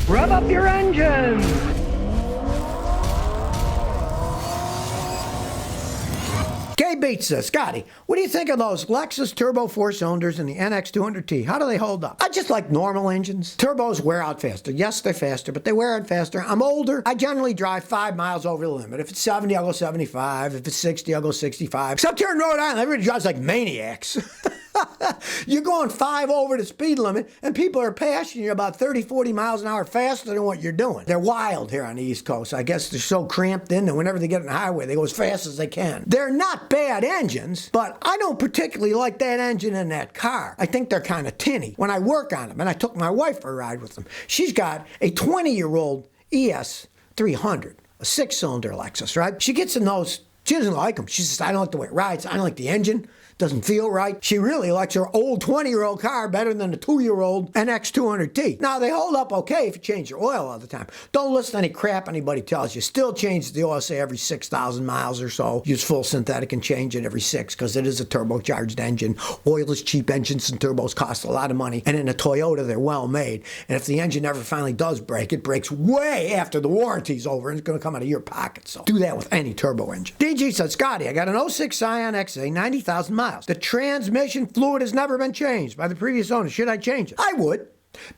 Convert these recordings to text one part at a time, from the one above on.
Rev up your engines! K-Beats says, Scotty, what do you think of those Lexus turbo 4-cylinders and the NX200T? How do they hold up? I just like normal engines. Turbos wear out faster. Yes, they're faster, but they wear out faster. I'm older. I generally drive 5 miles over the limit. If it's 70, I'll go 75. If it's 60, I'll go 65. Except here in Rhode Island, everybody drives like maniacs. You're going 5 over the speed limit, and people are passing you about 30, 40 miles an hour faster than what you're doing. They're wild here on the East Coast. I guess they're so cramped in that whenever they get on the highway, they go as fast as they can. They're not bad engines, but I don't particularly like that engine in that car. I think they're kind of tinny when I work on them, and I took my wife for a ride with them. She's got a 20-year-old ES 300, a 6-cylinder Lexus, right? She gets in those. She doesn't like them. She says, I don't like the way it rides. I don't like the engine. Doesn't feel right. She really likes her old 20-year-old car better than the 2-year-old NX200T. Now, they hold up okay if you change your oil all the time. Don't listen to any crap anybody tells you. Still change the oil, say, every 6,000 miles or so. Use full synthetic and change it every 6 because it is a turbocharged engine. Oil is cheap. Engines and turbos cost a lot of money. And in a Toyota, they're well made. And if the engine ever finally does break, it breaks way after the warranty's over and it's going to come out of your pocket. So do that with any turbo engine. DG said, Scotty, I got an '06 Scion XA, 90,000 miles. The transmission fluid has never been changed by the previous owner. Should I change it? I would.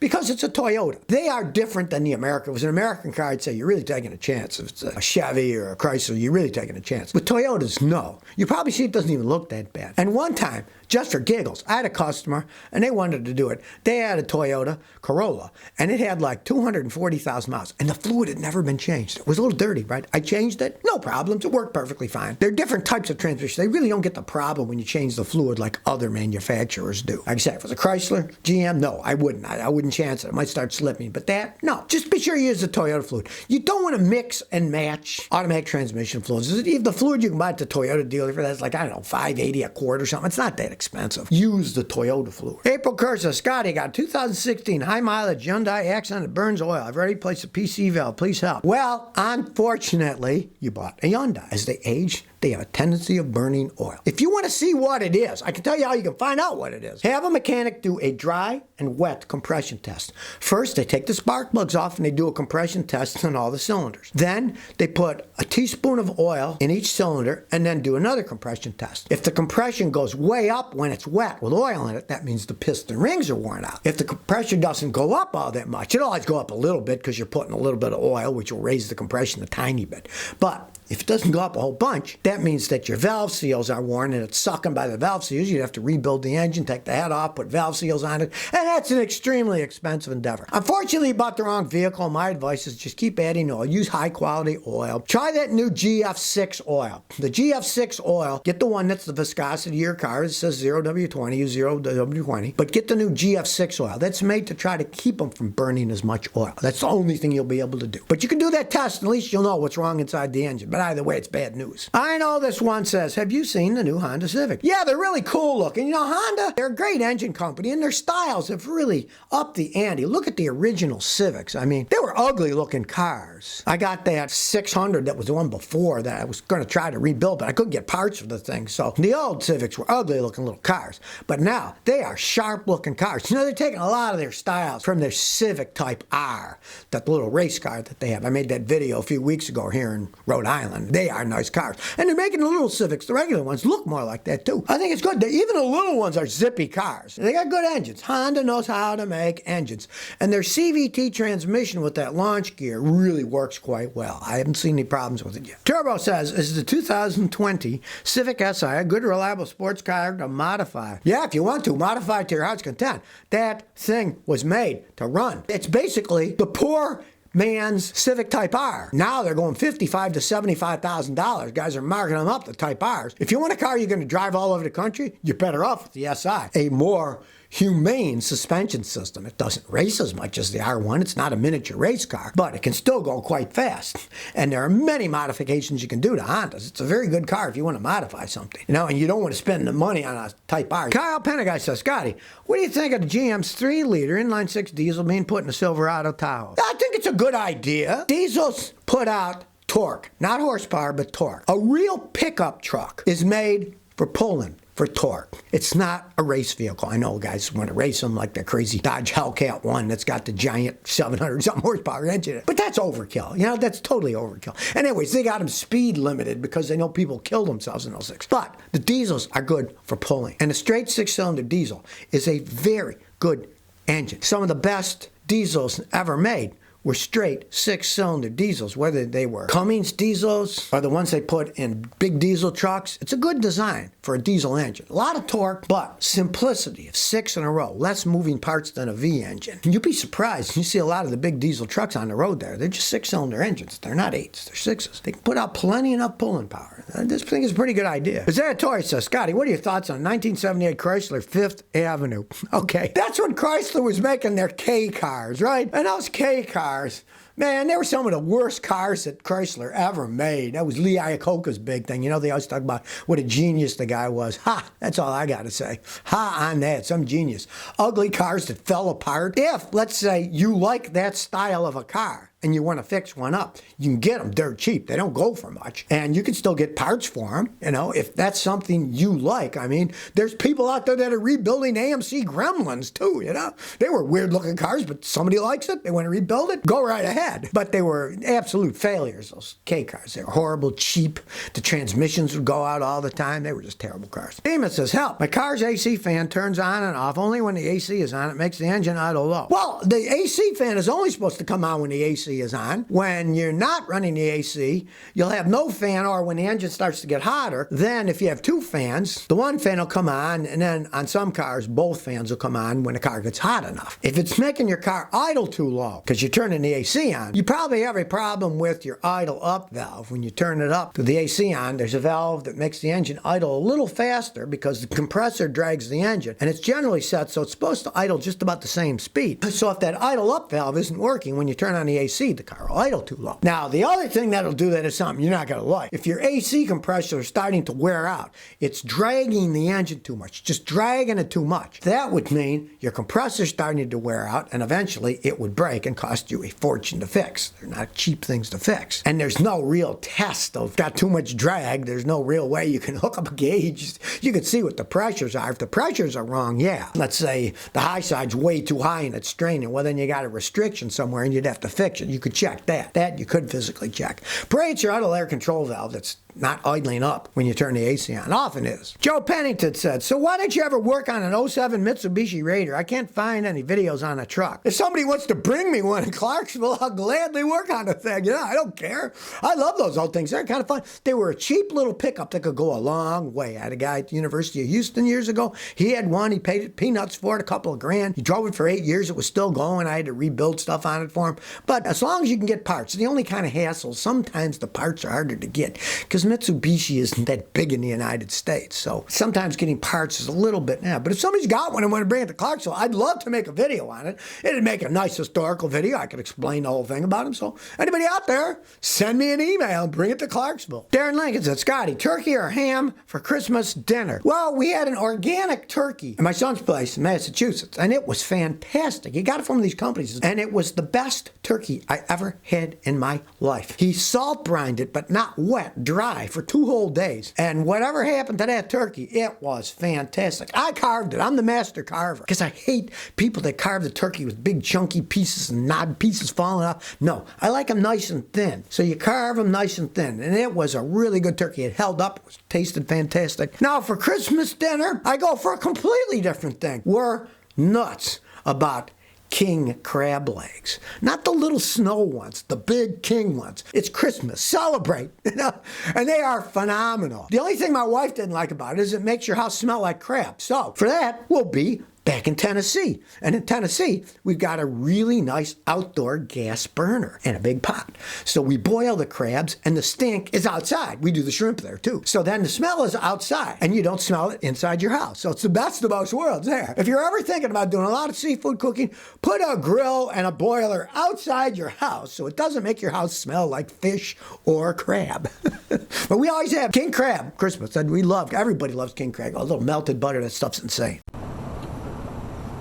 Because it's a Toyota. They are different than the American. If it was an American car, I'd say you're really taking a chance. If it's a Chevy or a Chrysler, you're really taking a chance. With Toyotas, no. You probably see it doesn't even look that bad. And one time, just for giggles, I had a customer, and they wanted to do it. They had a Toyota Corolla, and it had like 240,000 miles, and the fluid had never been changed. It was a little dirty, right? I changed it. No problems. It worked perfectly fine. There are different types of transmission. They really don't get the problem when you change the fluid like other manufacturers do. Like I said, if it was a Chrysler, GM, no, I wouldn't. I wouldn't chance it. It might start slipping. But that, no. Just be sure you use the Toyota fluid. You don't want to mix and match automatic transmission fluids. The fluid you can buy at the Toyota dealer for that's like, I don't know, $5.80 a quart or something. It's not that expensive. Use the Toyota fluid. April Kerr says, Scotty, got a 2016 high mileage Hyundai Accent that burns oil. I've already placed a PC valve. Please help. Well, unfortunately, you bought a Hyundai. As they age, they have a tendency of burning oil. If you want to see what it is, I can tell you how you can find out what it is. Have a mechanic do a dry and wet compression test. First, they take the spark plugs off and they do a compression test on all the cylinders. Then, they put a teaspoon of oil in each cylinder and then do another compression test. If the compression goes way up when it's wet with oil in it, that means the piston rings are worn out. If the compression doesn't go up all that much, it'll always go up a little bit because you're putting a little bit of oil, which will raise the compression a tiny bit. But if it doesn't go up a whole bunch, that means that your valve seals are worn and it's sucking by the valve seals. You'd have to rebuild the engine, take the head off, put valve seals on it, and that's an extremely expensive endeavor. Unfortunately, you bought the wrong vehicle. My advice is just keep adding oil. Use high-quality oil. Try that new GF6 oil. The GF6 oil, get the one that's the viscosity of your car. It says 0W20, use 0W20, but get the new GF6 oil. That's made to try to keep them from burning as much oil. That's the only thing you'll be able to do. But you can do that test, and at least you'll know what's wrong inside the engine. But either way, it's bad news. I know this one says, have you seen the new Honda Civic? Yeah, they're really cool looking. You know, Honda, they're a great engine company, and their styles have really upped the ante. Look at the original Civics. I mean, they were ugly looking cars. I got that 600 that was the one before that I was going to try to rebuild, but I couldn't get parts for the thing. So the old Civics were ugly looking little cars. But now, they are sharp looking cars. You know, they're taking a lot of their styles from their Civic Type R, that little race car that they have. I made that video a few weeks ago here in Rhode Island. They are nice cars. And they're making the little Civics, the regular ones, look more like that too. I think it's good. Even the little ones are zippy cars. They got good engines. Honda knows how to make engines. And their CVT transmission with that launch gear really works quite well. I haven't seen any problems with it yet. Turbo says, is the 2020 Civic Si a good, reliable sports car to modify? Yeah, if you want to, modify it to your heart's content. That thing was made to run. It's basically the poor man's Civic Type R. Now they're going $55,000 to $75,000. Guys are marking them up, the Type Rs. If you want a car you're going to drive all over the country, you're better off with the SI. A more humane suspension system. It doesn't race as much as the R1. It's not a miniature race car, but it can still go quite fast. And there are many modifications you can do to Hondas. It's a very good car if you want to modify something. You know, and you don't want to spend the money on a Type R. Kyle Penneguy says, Scotty, what do you think of the GM's 3-liter inline-6 diesel being put in a Silverado Tahoe? I think it's a good idea. Diesels put out torque, not horsepower, but torque. A real pickup truck is made for pulling, for torque. It's not a race vehicle. I know guys want to race them like the crazy Dodge Hellcat 1 that's got the giant 700-something horsepower engine in it. But that's overkill. You know, that's totally overkill. And anyways, they got them speed limited because they know people kill themselves in those things. But the diesels are good for pulling. And a straight 6-cylinder diesel is a very good engine. Some of the best diesels ever made were straight 6-cylinder diesels, whether they were Cummins diesels or the ones they put in big diesel trucks. It's a good design for a diesel engine. A lot of torque, but simplicity of 6 in a row. Less moving parts than a V engine. And you'd be surprised. You see a lot of the big diesel trucks on the road there. They're just 6-cylinder engines. They're not 8s. They're 6s. They can put out plenty enough pulling power. This thing is a pretty good idea. Zeratori says, Scotty, what are your thoughts on 1978 Chrysler 5th Avenue? Okay, that's when Chrysler was making their K cars, right? And those K cars, man, they were some of the worst cars that Chrysler ever made. That was Lee Iacocca's big thing. You know, they always talk about what a genius the guy was. Ha! That's all I got to say. Ha on that. Some genius. Ugly cars that fell apart. If, let's say, you like that style of a car and you want to fix one up, you can get them dirt cheap. They don't go for much. And you can still get parts for them, you know, if that's something you like. I mean, there's people out there that are rebuilding AMC Gremlins too, you know. They were weird looking cars, but somebody likes it. They want to rebuild it. Go right ahead. But they were absolute failures, those K cars. They were horrible, cheap. The transmissions would go out all the time. They were just terrible cars. Damon says, help. My car's AC fan turns on and off. Only when the AC is on, it makes the engine idle low. Well, the AC fan is only supposed to come on when the AC is on. When you're not running the AC, you'll have no fan, or when the engine starts to get hotter, then if you have 2 fans, the one fan will come on, and then on some cars, both fans will come on when the car gets hot enough. If it's making your car idle too low, because you're turning the AC on, you probably have a problem with your idle up valve. When you turn it up to the AC on, there's a valve that makes the engine idle a little faster because the compressor drags the engine, and it's generally set so it's supposed to idle just about the same speed. So if that idle up valve isn't working when you turn on the AC, the car will idle too low. Now, the other thing that'll do that is something you're not going to like. If your AC compressor is starting to wear out, it's dragging the engine too much, just dragging it too much. That would mean your compressor's starting to wear out, and eventually it would break and cost you a fortune to fix. They're not cheap things to fix. And there's no real test of got too much drag. There's no real way you can hook up a gauge. You can see what the pressures are. If the pressures are wrong, yeah. Let's say the high side's way too high and it's straining. Well, then you got a restriction somewhere and you'd have to fix it. You could check that. That you could physically check. Pray it's your idle air control valve that's not idling up when you turn the AC on. Often is. Joe Pennington said, so why didn't you ever work on an '07 Mitsubishi Raider? I can't find any videos on a truck. If somebody wants to bring me one in Clarksville, I'll gladly work on the thing. You know, I don't care. I love those old things. They're kind of fun. They were a cheap little pickup that could go a long way. I had a guy at the University of Houston years ago. He had one. He paid it peanuts for it, a couple of grand. He drove it for 8 years. It was still going. I had to rebuild stuff on it for him. But as long as you can get parts, the only kind of hassle, sometimes the parts are harder to get because Mitsubishi isn't that big in the United States. So sometimes getting parts is a little bit, yeah. But if somebody's got one and want to bring it to Clarksville, I'd love to make a video on it. It'd make a nice historical video. I could explain the whole thing about them. So anybody out there, send me an email and bring it to Clarksville. Darren Lincoln said, Scotty, turkey or ham for Christmas dinner? Well, we had an organic turkey at my son's place in Massachusetts, and it was fantastic. He got it from these companies, and it was the best turkey I ever had in my life. He salt brined it, but not wet, dry, for 2 whole days. And whatever happened to that turkey, it was fantastic. I carved it. I'm the master carver because I hate people that carve the turkey with big chunky pieces and knob pieces falling off. No, I like them nice and thin. So you carve them nice and thin. And it was a really good turkey. It held up. It tasted fantastic. Now for Christmas dinner, I go for a completely different thing. We're nuts about king crab legs. Not the little snow ones, the big king ones. It's Christmas. Celebrate. You know? And they are phenomenal. The only thing my wife didn't like about it is it makes your house smell like crab. So for that, we'll be back in Tennessee. And in Tennessee, we've got a really nice outdoor gas burner and a big pot. So we boil the crabs and the stink is outside. We do the shrimp there too. So then the smell is outside and you don't smell it inside your house. So it's the best of both worlds there. If you're ever thinking about doing a lot of seafood cooking, put a grill and a boiler outside your house so it doesn't make your house smell like fish or crab. But we always have king crab Christmas and we love, everybody loves king crab. A little melted butter, that stuff's insane.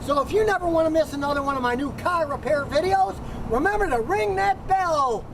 So if you never want to miss another one of my new car repair videos, remember to ring that bell.